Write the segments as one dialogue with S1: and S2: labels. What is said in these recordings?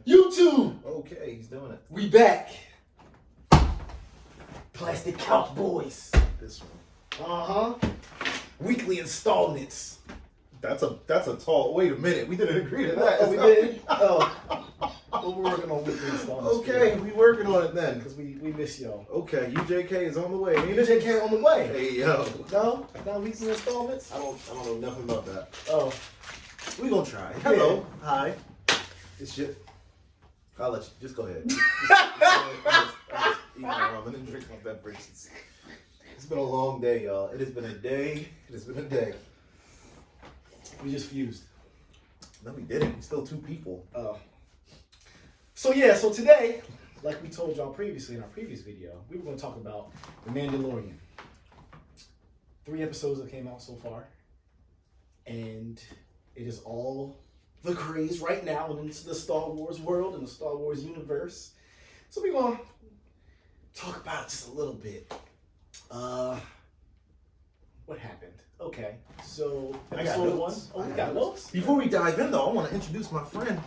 S1: YouTube!
S2: Okay, he's doing it.
S1: We back. Plastic Couch Boys.
S2: This one.
S1: Uh-huh. Weekly installments.
S2: That's a tall. Wait a minute, we didn't agree to that.
S1: Oh, we did? Oh. Well, we're working on weekly installments.
S2: Okay, we working on it then.
S1: Because we miss y'all.
S2: Okay, UJK is on the way.
S1: UJK on the way.
S2: Hey yo.
S1: No? Not weekly installments?
S2: I don't know nothing about that.
S1: Oh.
S2: We gonna try. Hello. Yeah. Hi. It's shit. I'll let you. Just go ahead. I'm just eating my ramen and drinking my beverages. It's been a long day, y'all. It has been a day. It has been a day.
S1: We just fused.
S2: No, we didn't. We're still two people.
S1: Oh. So today, like we told y'all previously in our previous video, we were going to talk about The Mandalorian. 3 episodes that came out so far. And it is all the craze right now into the Star Wars world and the Star Wars universe. So we're going to talk about it just a little bit. What happened? Okay, so episode 1. Oh, we got notes?
S2: Before we dive in, though, I want to introduce my friend.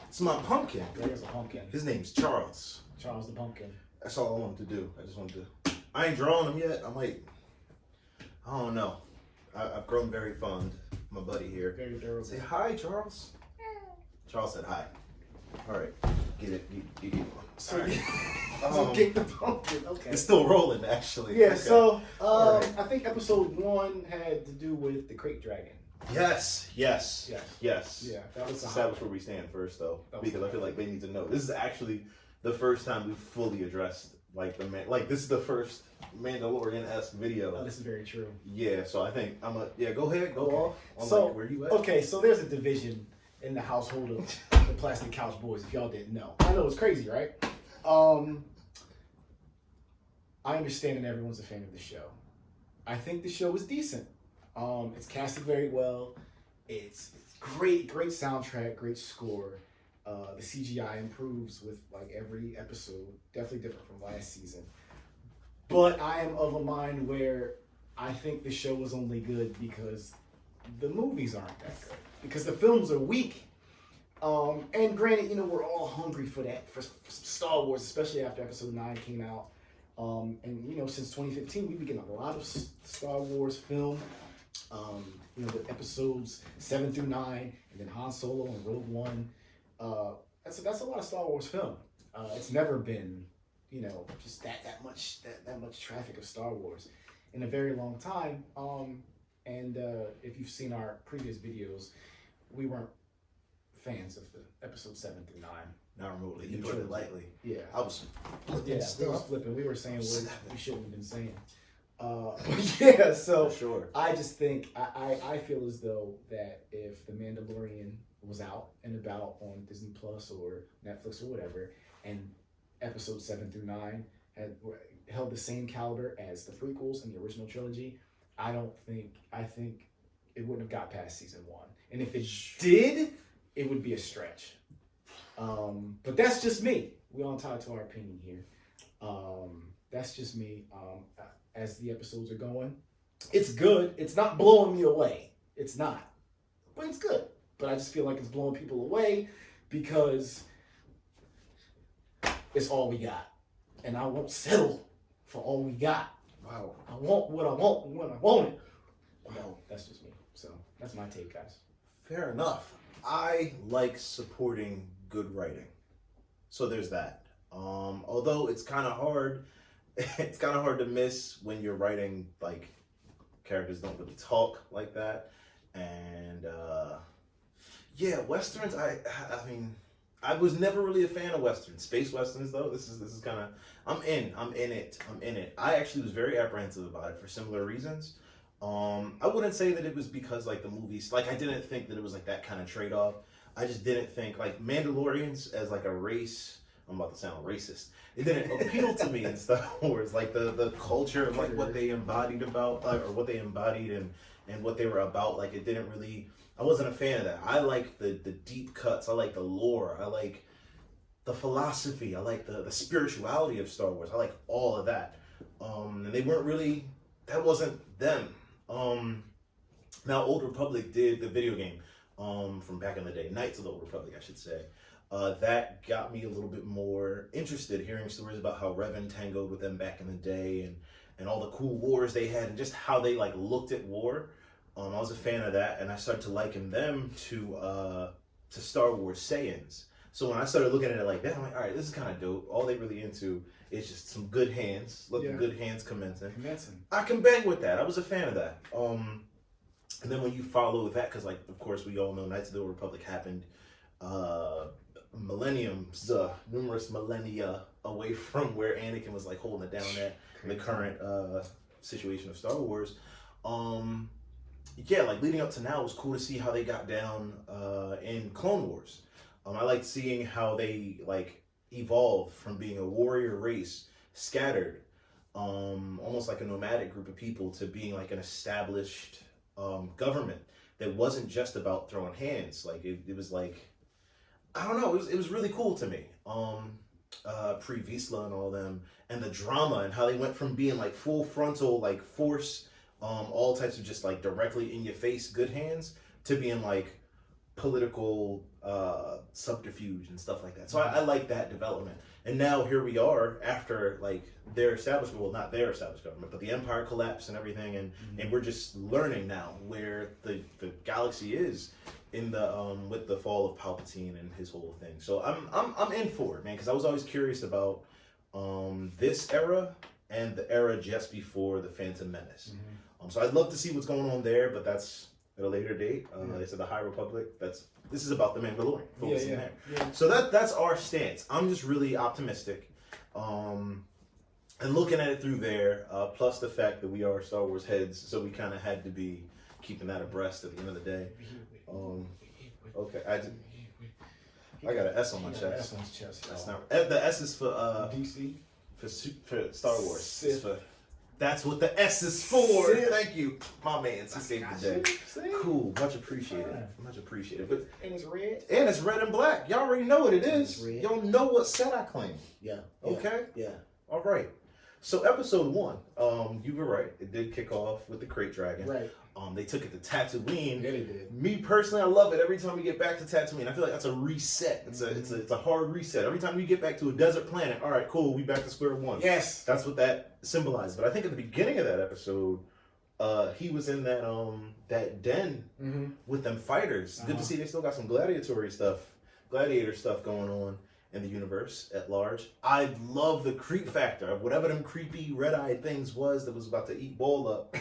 S2: It's my pumpkin.
S1: There's a pumpkin.
S2: His name's Charles.
S1: Charles the Pumpkin.
S2: That's all I wanted to do. I just wanted to. I ain't drawing him yet. I don't know. I've grown very fond of my buddy here.
S1: Very durable.
S2: Say hi, Charles. Charles said hi. All right. Get it. Get it.
S1: So,
S2: right.
S1: So kick the pumpkin. Okay.
S2: It's still rolling, actually.
S1: Yeah,
S2: okay.
S1: So
S2: right.
S1: I think episode 1 had to do with the crate dragon.
S2: Yes.
S1: Yeah, that was
S2: establish where we stand first, though, because I feel like they need to know. This is actually the first time we fully addressed this is the first Mandalorian-esque video.
S1: Oh, this is very true.
S2: Yeah, so I think go ahead, go off. On where you at?
S1: Okay, so there's a division in the household of the Plastic Couch Boys. If y'all didn't know, I know it's crazy, right? I understand that everyone's a fan of the show. I think the show is decent. It's casted very well. It's great soundtrack, great score. The CGI improves with like every episode. Definitely different from last season. But I am of a mind where I think the show is only good because the movies aren't that good. Because the films are weak. And granted, we're all hungry for that, for Star Wars, especially after episode 9 came out. And since 2015, we've been getting a lot of Star Wars film. With episodes 7 through 9, and then Han Solo and Rogue One. That's a lot of Star Wars film. It's never been, just that much traffic of Star Wars in a very long time. And if you've seen our previous videos, we weren't fans of the episode 7 through 9.
S2: Not remotely. You put it lightly.
S1: Yeah.
S2: I was flipping
S1: we was flipping. We were saying words we shouldn't have been saying. So
S2: sure.
S1: I just think I feel as though that if The Mandalorian was out and about on Disney Plus or Netflix or whatever, and episodes 7 through 9 held the same caliber as the prequels and the original trilogy, I think it wouldn't have got past season 1. And if it did, it would be a stretch. But that's just me. We're all entitled to our opinion here. That's just me. As the episodes are going, it's good. It's not blowing me away. It's not. But it's good. But I just feel like it's blowing people away because it's all we got. And I won't settle for all we got.
S2: Wow.
S1: I want what I want when I want it. Wow. That's just me. So that's my take, guys.
S2: Fair enough. I like supporting good writing. So there's that. Although it's kind of hard. It's kind of hard to miss when you're writing, like, characters don't really talk like that. And, Westerns, I mean, I was never really a fan of Westerns. Space Westerns, though, this is kind of, I'm in it. I actually was very apprehensive about it for similar reasons. I wouldn't say that it was because, like, the movies, like, I didn't think that it was, like, that kind of trade-off. I just didn't think, like, Mandalorians as, like, a race, I'm about to sound racist. It didn't appeal to me in Star Wars, like the culture of like what they embodied about, or what they embodied and what they were about. Like it didn't really. I wasn't a fan of that. I like the deep cuts. I like the lore. I like the philosophy. I like the spirituality of Star Wars. I like all of that. And they weren't really. That wasn't them. Now Old Republic did the video game. From back in the day, Knights of the Old Republic, I should say. that got me a little bit more interested, hearing stories about how Revan tangoed with them back in the day, and all the cool wars they had, and just how they like looked at war. I was a fan of that, and I started to liken them to Star Wars Saiyans. So when I started looking at it like that, I'm like, all right, this is kind of dope. All they really into is just some good hands. Let the good hands commencing. I can bang with that. I was a fan of that. And then when you follow with that, because like, of course, we all know Knights of the Old Republic happened numerous millennia away from where Anakin was like holding it down at in the current situation of Star Wars. Yeah, like leading up to now, it was cool to see how they got down in Clone Wars. I liked seeing how they like evolved from being a warrior race, scattered, almost like a nomadic group of people, to being like an established government that wasn't just about throwing hands. Like it was like, I don't know, it was really cool to me. Pre Vizsla and all them, and the drama and how they went from being like full frontal like force, all types of just like directly in your face good hands, to being like political subterfuge and stuff like that. So I like that development. And now here we are after like their established, well, not their established government, but the Empire collapsed and everything, and we're just learning now where the galaxy is in the with the fall of Palpatine and his whole thing. So I'm in for it, man, because I was always curious about this era and the era just before the Phantom Menace. So I'd love to see what's going on there, but that's at a later date. They said the High Republic. This is about the Mandalorian. Focusing there. So that's our stance. I'm just really optimistic, and looking at it through there. Plus the fact that we are Star Wars heads, so we kind of had to be keeping that abreast at the end of the day. Okay, I got an S on my chest.
S1: S on his chest.
S2: That's not the S is for
S1: DC
S2: for Star Wars.
S1: Sith.
S2: That's what the S is for.
S1: Sith.
S2: Thank you, my man. He saved the day. Cool, much appreciated. Much appreciated. But
S1: and it's red.
S2: And it's red and black. Y'all already know what it is.
S1: It's red.
S2: Y'all know what set I claim.
S1: Yeah.
S2: Okay.
S1: Yeah.
S2: All right. So episode 1, you were right. It did kick off with the Crate Dragon.
S1: Right.
S2: They took it to Tatooine.
S1: Yeah, they did.
S2: Me personally, I love it. Every time we get back to Tatooine, I feel like that's a reset. It's a hard reset. Every time we get back to a desert planet, all right, cool, we back to square one.
S1: Yes.
S2: That's what that symbolizes. But I think at the beginning of that episode, he was in that den with them fighters. Good to see they still got some gladiator stuff going on in the universe at large. I love the creep factor of whatever them creepy red-eyed things was that was about to eat Ball up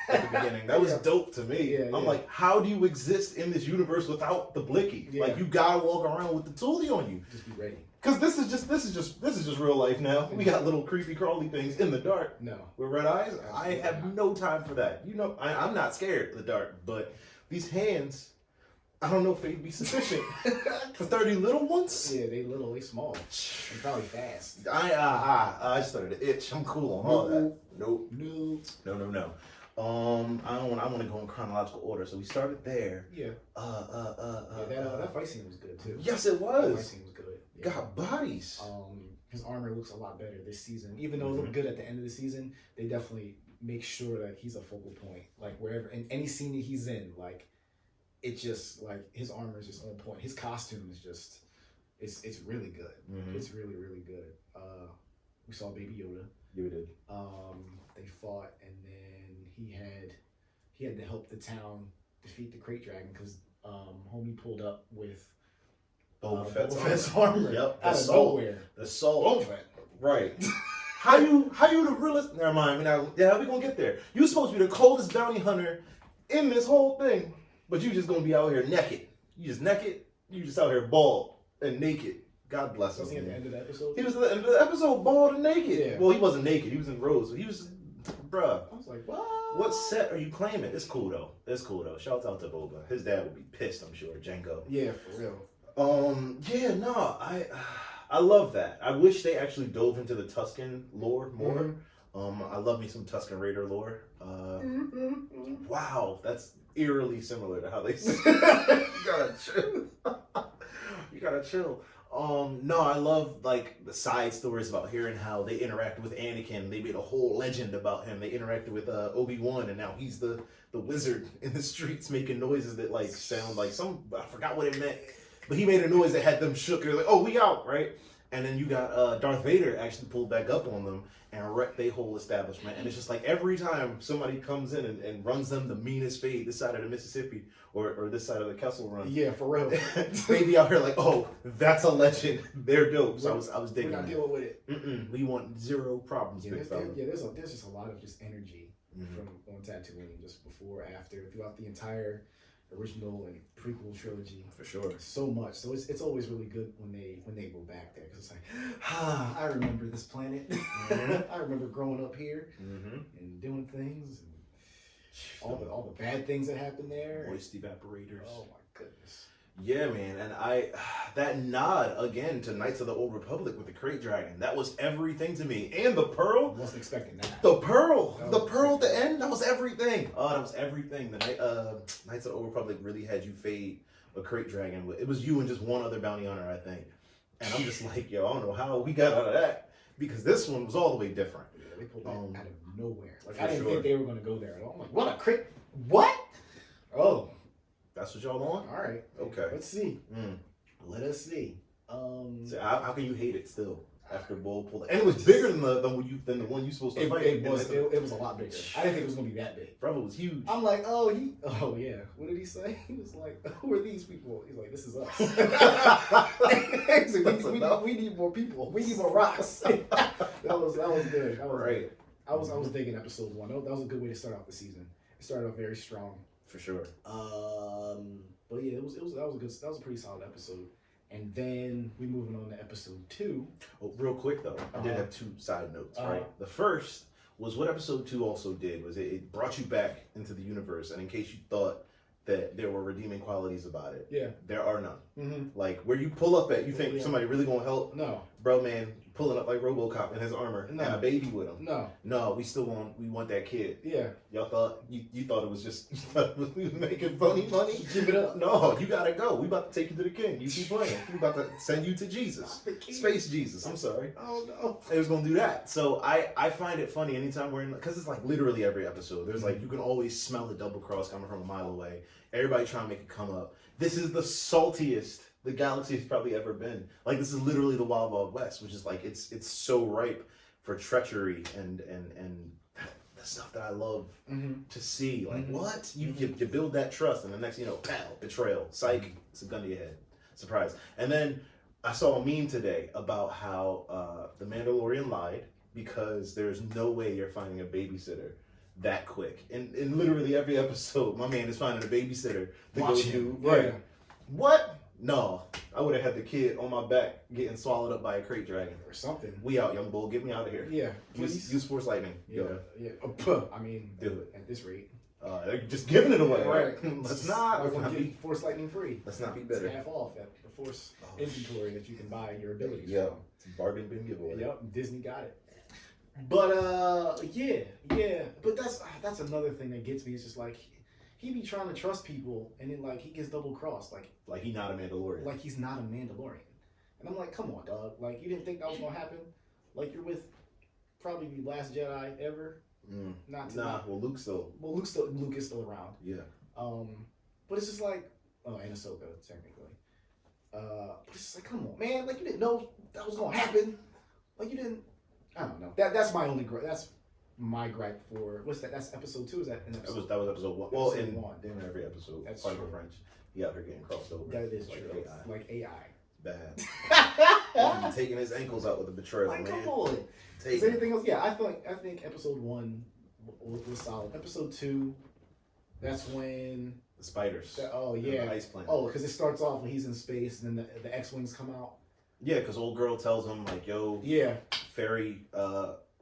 S2: at the beginning. That was dope to me. I'm like, how do you exist in this universe without the blicky? Like, you gotta walk around with the toolie on you.
S1: Just be ready.
S2: Cause this is just real life now. We got little creepy crawly things in the dark.
S1: No.
S2: With red eyes. I have no time for that. You know, I'm not scared of the dark, but these hands, I don't know if they'd be sufficient for 30 little ones.
S1: Yeah, they little, they small. They're probably fast.
S2: I started to itch. I'm cool on all that. Nope. No. I want to go in chronological order. So we started there.
S1: Yeah. That fight scene was good too.
S2: Yes, it was.
S1: That fight scene was good. Yeah.
S2: Got bodies.
S1: His armor looks a lot better this season. Even though it looked good at the end of the season, they definitely make sure that he's a focal point. Like wherever, in any scene that he's in, like it just like his armor is just on point. His costume is just, it's really good. It's really, really good. We saw Baby Yoda.
S2: You did.
S1: They fought, and then he had to help the town defeat the Crate Dragon because homie pulled up with
S2: Boba
S1: Fett's armor.
S2: Yep.
S1: Out of nowhere.
S2: The soul.
S1: Boba Fett.
S2: Right. How you the realest? Never mind. We gonna get there. You supposed to be the coldest bounty hunter in this whole thing, but you just gonna be out here naked. You just naked. You just out here bald and naked. God bless him.
S1: Was he at the end of the episode?
S2: He was at the end of the episode, bald and naked.
S1: Yeah.
S2: Well, he wasn't naked. He was in robes. He was, bruh.
S1: I was like, what?
S2: What set are you claiming? It's cool though. Shout out to Boba. His dad would be pissed, I'm sure. Django.
S1: Yeah, for real.
S2: I love that. I wish they actually dove into the Tusken lore more. I love me some Tusken Raider lore. Wow, that's eerily similar to how they say. You gotta chill. No, I love like the side stories about hearing how they interacted with Anakin. They made a whole legend about him. They interacted with Obi-Wan, and now he's the wizard in the streets making noises that like sound like I forgot what it meant. But he made a noise that had them shook. They're like, oh, we out, right? And then you got Darth Vader actually pulled back up on them and wrecked their whole establishment. And it's just like every time somebody comes in and runs them the meanest fade this side of the Mississippi or this side of the Kessel Run.
S1: Yeah, for real.
S2: They be out here like, oh, that's a legend. They're dope. So I was digging
S1: We're not
S2: that.
S1: dealing with it.
S2: We want zero problems, big fella.
S1: There's just a lot of just energy from on Tatooine, just before, after, throughout the entire original and prequel trilogy.
S2: For sure.
S1: So much. So it's always really good when they go back there, because it's like, I remember this planet. I remember growing up here and doing things and all the bad things that happened there.
S2: Moist evaporators.
S1: Oh my goodness.
S2: Yeah, man, and that nod again to Knights of the Old Republic with the Krayt Dragon, that was everything to me. And the pearl.
S1: I wasn't expecting that.
S2: The pearl at the end, that was everything. Oh, that was everything. The Knights of the Old Republic really had you fade a Krayt Dragon. It was you and just one other bounty hunter, I think. And I'm just like, yo, I don't know how we got out of that, because this one was all the way different.
S1: Yeah, they pulled that out of nowhere. Like,
S2: For
S1: I didn't
S2: sure.
S1: think they were going to go there at all. I'm like, what a Krayt? What? Oh.
S2: That's what y'all on?
S1: All right.
S2: Okay.
S1: Let's see. Let us see.
S2: So how can you hate it still after Bull pulled it? And it was bigger than the one you supposed to fight.
S1: It was a lot bigger. I didn't think it was gonna be that big.
S2: Bro, it was huge.
S1: I'm like, oh yeah. What did he say? He was like, who are these people? He's like, this is us. He's like, we need more people. We need more rocks. that was good. That was
S2: right.
S1: I was digging episode 1. That was a good way to start off the season. It started off very strong.
S2: For sure.
S1: But yeah, that was a pretty solid episode. And then we moving on to episode 2.
S2: Oh, real quick though, I did have 2 side notes, right? The first was what episode 2 also did was it brought you back into the universe, and in case you thought that there were redeeming qualities about it, there are none. Like where you pull up at, you think somebody really gonna help?
S1: No,
S2: bro, man, pulling up like RoboCop in his armor and a baby with him. No, we want that kid.
S1: Yeah,
S2: y'all thought you thought it was just we was making funny money.
S1: Give it up.
S2: No, you gotta go. We about to take you to the king. You keep playing. We about to send you to Jesus, Space Jesus. I'm sorry.
S1: Oh no,
S2: it was gonna do that. So I find it funny anytime we're in, because it's like literally every episode. There's like you can always smell the double cross coming from a mile away. Everybody trying to make it come up. This is the saltiest the galaxy has probably ever been. Like this is literally the Wild Wild West, which is like it's so ripe for treachery and the stuff that I love to see. Like what you build that trust, and the next pow, betrayal, psych, it's a gun to your head, surprise. And then I saw a meme today about how the Mandalorian lied, because there's no way you're finding a babysitter that quick. In literally every episode, my man is finding a babysitter to go do. Right. What? No. I would have had the kid on my back getting swallowed up by a Krayt Dragon.
S1: Or something.
S2: We out, young bull. Get me out of here.
S1: Yeah.
S2: Use Force Lightning.
S1: Yeah. I mean,
S2: do it.
S1: At this rate.
S2: They're just giving it away.
S1: Right.
S2: Let's not
S1: be Force Lightning free.
S2: Let's not be better.
S1: It's half off at the Force inventory that you can buy your abilities
S2: from.
S1: It's
S2: a bargain bin giveaway.
S1: Yep. Disney got it. But yeah. But that's another thing that gets me. It's just like he be trying to trust people, and then like he gets double crossed, like
S2: he's not a Mandalorian.
S1: Like he's not a Mandalorian, and I'm like, come on, dog. Like you didn't think that was gonna happen? Like you're with probably the last Jedi ever. Well, Luke is still around.
S2: Yeah.
S1: But it's just like, and Ahsoka technically. But it's just like, come on, man. Like you didn't know that was gonna happen. Like you didn't. I don't know. That's my only gripe. That's my gripe for what's that? That's episode 2. Is that an episode?
S2: That was episode 1. Well, in every episode.
S1: That's
S2: part
S1: true.
S2: of French. He out here getting crossed over.
S1: That is
S2: like
S1: true.
S2: AI.
S1: Like AI.
S2: Bad. Taking his ankles out with the betrayal,
S1: like,
S2: man.
S1: come on. Is there anything else? Yeah, I think episode 1 was solid. Episode 2, that's when
S2: the spiders.
S1: The
S2: ice planet.
S1: Oh, because it starts off when he's in space, and then the X-wings come out. Yeah,
S2: because old girl tells him like, "Yo, fairy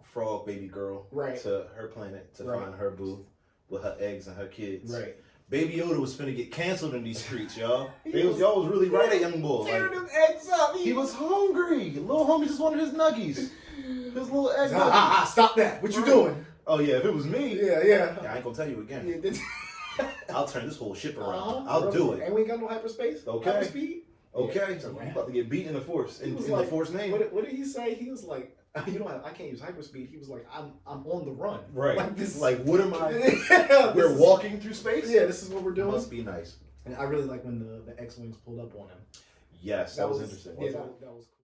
S2: frog baby girl, to her planet to find her boo with her eggs and her kids."
S1: Right.
S2: Baby Yoda was finna get canceled in these streets, y'all. Y'all was really right at young boy.
S1: Tearing them eggs up.
S2: He was hungry. Little homie just wanted his nuggies. His little egg nuggies.
S1: Stop that. What you doing?
S2: Oh yeah, if it was me.
S1: Yeah.
S2: I ain't gonna tell you again.
S1: Yeah,
S2: I'll turn this whole ship around. I'll do it.
S1: And we ain't got no hyperspace.
S2: Okay.
S1: Hyperspeed.
S2: Okay. So you about to get beat in the Force. In the Force name.
S1: What did he say? He was like, I can't use hyperspeed. He was like, I'm on the run.
S2: Right.
S1: Like this.
S2: Like what am I? We're walking through space.
S1: Yeah, this is what we're doing.
S2: Must be nice.
S1: And I really like when the X-wings pulled up on him.
S2: Yes, that was interesting.
S1: Yeah,
S2: Wasn't it?
S1: that was cool.